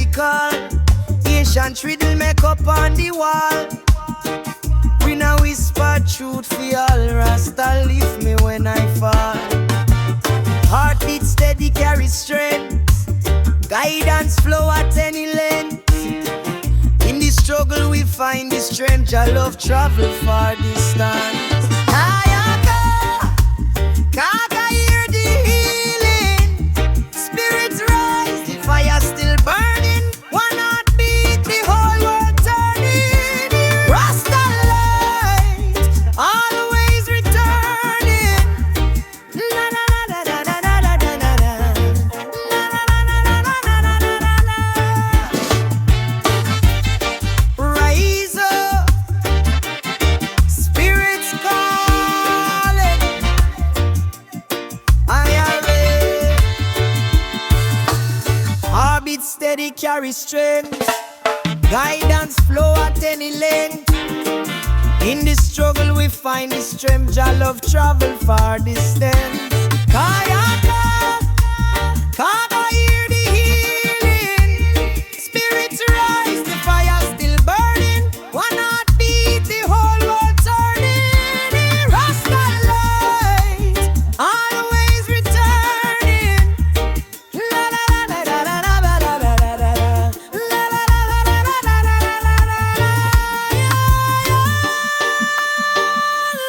the call. Ancient riddle make up on the wall. We now whisper truth for all. Rasta lift me when I fall. Heartbeat steady carry strength. Guidance flow at any length. In the struggle we find the strength. Your love travel far distance. Kaga hear the healing. Spirits rise, the fire still burning. One heartbeat, the whole world turning. Rasta light, always returning. La la la la la la la la la la. La la la la la la la la la. Rise up, spirits calling. Heartbeat steady carry strength. Guidance flow at any length. In the struggle we find the strength. Your love travel far distance. Kayaka, Kaga hear the healing. Spirits rise, the fire still burning. One heartbeat, the whole world turning. Rasta light, always returning. La la la la la la la la la la la. La la la la la la la la la la la.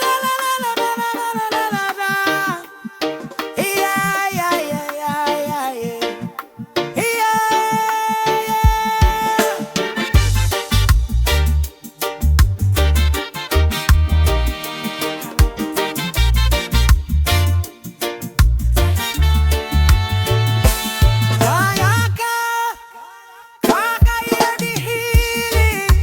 La la la la la la la la la. Yeah yeah yeah yeah yeah yeah. Yeah. Kayaka, Kaga hear the healing.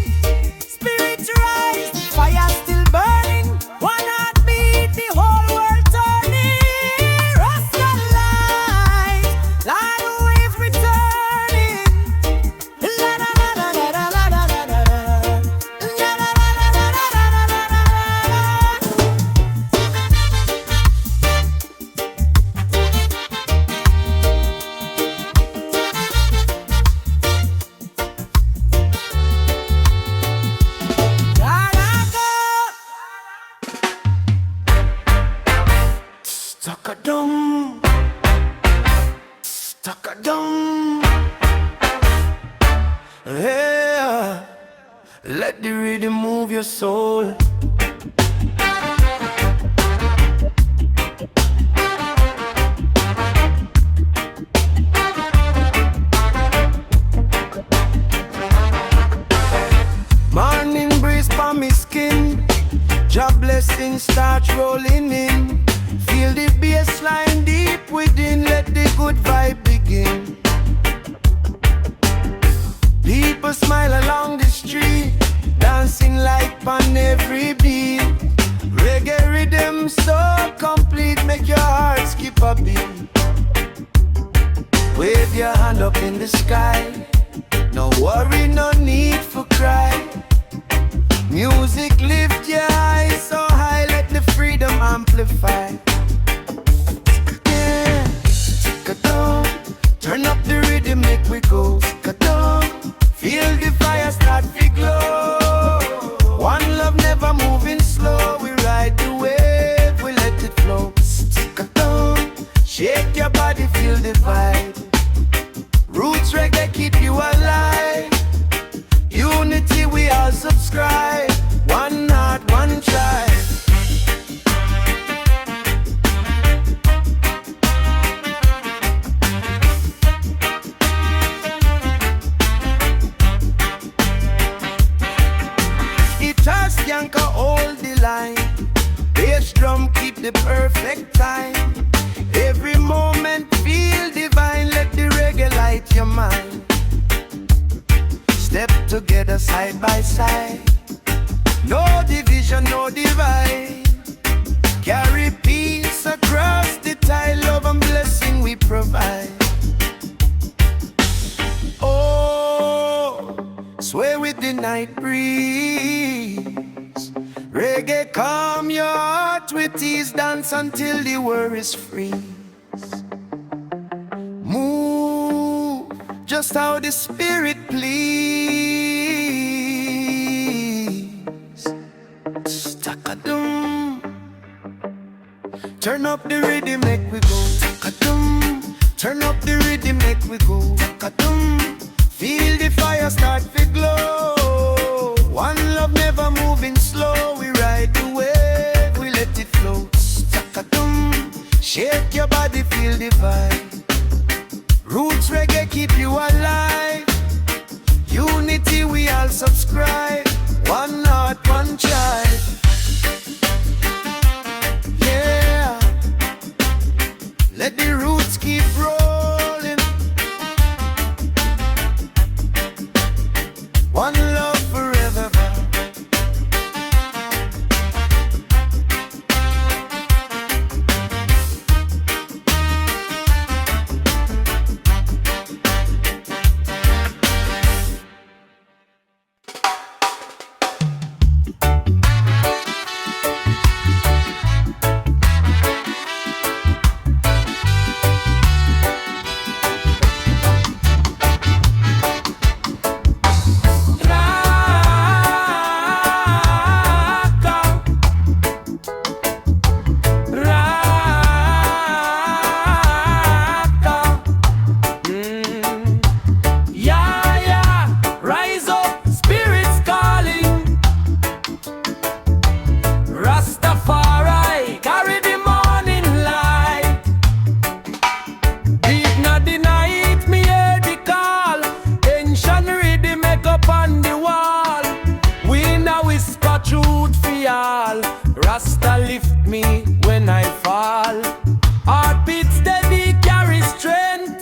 Spirits rise, the fire still burning. One heartbeat, the whole world turning. Rasta light, light wave returning. La la la la la la la la la la. La la la la la la la la la la. Stuck-a-dum, stuck-a-dum. Yeah, let the rhythm move your soul. Morning breeze on me skin. Job blessings start rolling in. Feel the bass line deep within. Let the good vibe begin. People smile along the street, dancing like on every beat. Reggae rhythm so complete, make your heart skip a beat. Wave your hand up in the sky. No worry, no need for cry. Music lift your eyes so high, let the freedom amplify. Yeah, ka-dum. Turn up the rhythm, make we go. Ka-dum. Feel the fire start to glow. One love never moving slow. We ride the wave, we let it flow. Ka-dum. Shake your body, feel the vibe. Roots Reggae keep you alive. Unity we all subscribe. One heart, one tribe. Guitar skanker hold the line. Bass drum keep the perfect time. Every moment feel divine. Let the reggae light your mind. Step together side by side. No division, no divide. Carry peace across the tide. Love and blessing we provide. Oh, sway with the night breeze. Reggae calm your heart with ease. Dance until the world is free. Move just how the Spirit please. Stakadum. Turn up the rhythm, make we go. Takadum. Turn up the rhythm, make we go. Takadum. Feel the fire start to glow. One love never moving slow. We ride the wave, we let it flow. Takadum. Shake your body, feel the vibe. Roots Reggae keep you alive. Unity we all subscribe. One heart, one child. Yeah. Let the roots keep rolling. One love forever. Rastafari, carry the morning light. Deep na the night, me hear the call. Ancient rhythm make up on the wall. We now whisper truth for all. Rasta lift me when I fall. Heartbeat steady, carry strength.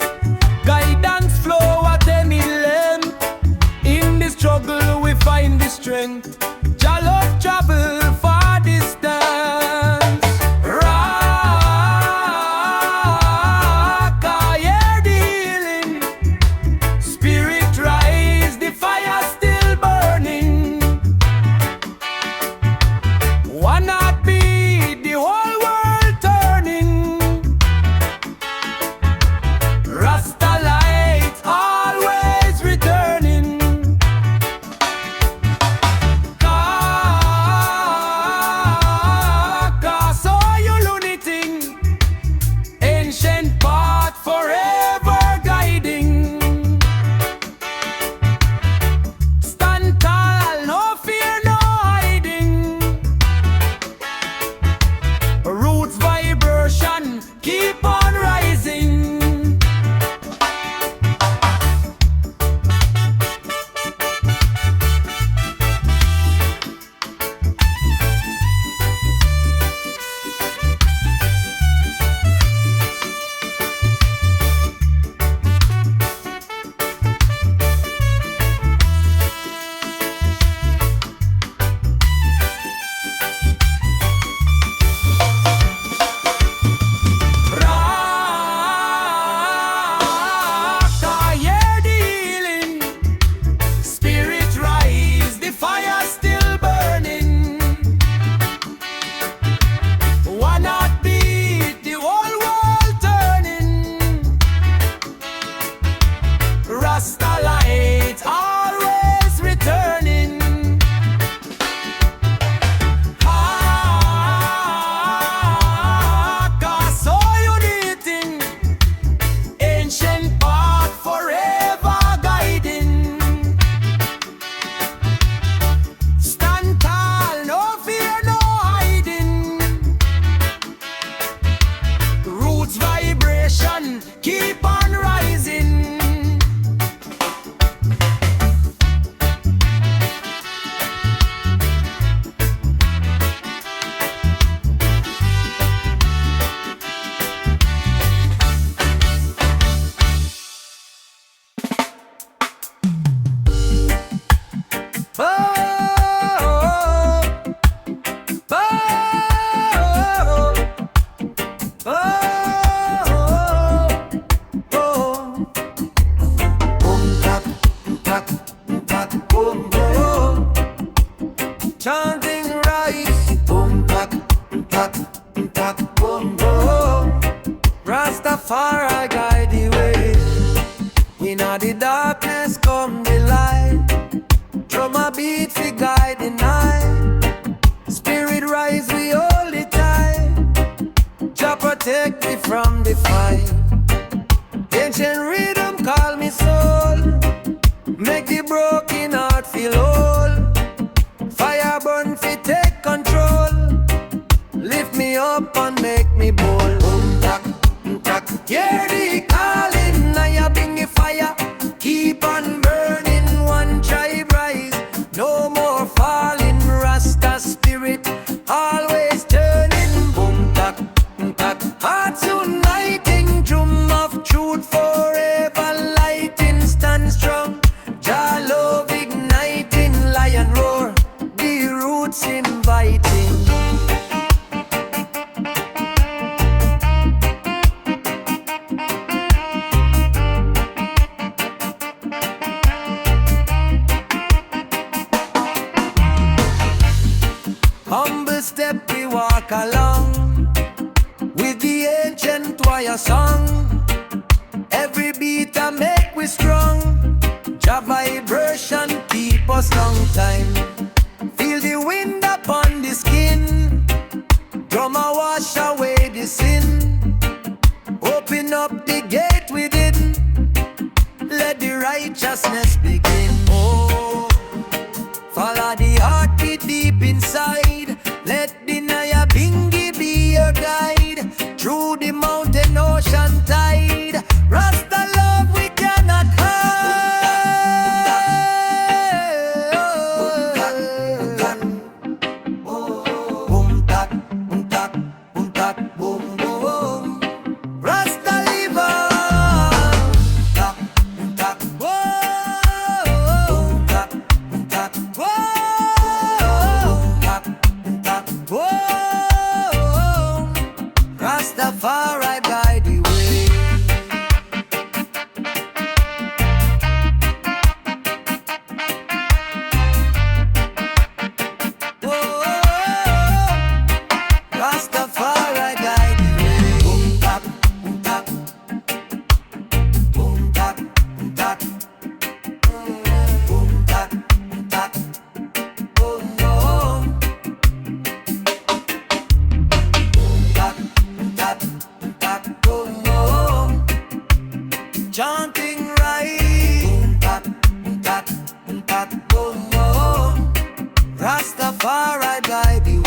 Guidance flow at any length. In the struggle we find the strength. Jah love travel far distance. Rock, I hear the healing. Spirit rise, the fire still burning. One heartbeat, the whole world turning. Rasta light always returning. darkness come the light. Drum a beat fi guide the night. Spirit rise we hold it tight. Jah protect me from the fight. Ancient rhythm call me soul. Make the broken heart feel whole. Fire burn fi take control. Lift me up and make me bold. Boom tak, tak. Hear the calling, Nyabinghi fire. Keep on burning, one tribe rise. No more falling, Rasta spirit always turning. Boom tak, tak. Hearts uniting, drum of truth forever lighting. Stand strong, Jah love igniting. Lion roar, the roots inviting. Humble step we walk along with the ancient choir song. Every beat I make we strong. Jah vibration keep us long time. Feel the wind upon the skin. Drum a wash away the sin. Open up the gate within. Let the righteousness begin. Oh, follow the heartbeat deep inside. Let the Nyabinghi be your guide. Through the mountain ocean tide. Rasta love we cannot hide. Boom tak, boom tak, boom tak, boom boom. Rasta live on. Tak, boom tak, whoa. Boom tak, boom tak, whoa. Whoa, Rastafari guide the way. Whoa, Rastafari guide the way. Boom tak, boom tak, boom tak, boom tak, boom tak, boom tak, boom boom. Chanting right. Boom tak, boom tak, boom tak, boom boom. Rastafari guide the way.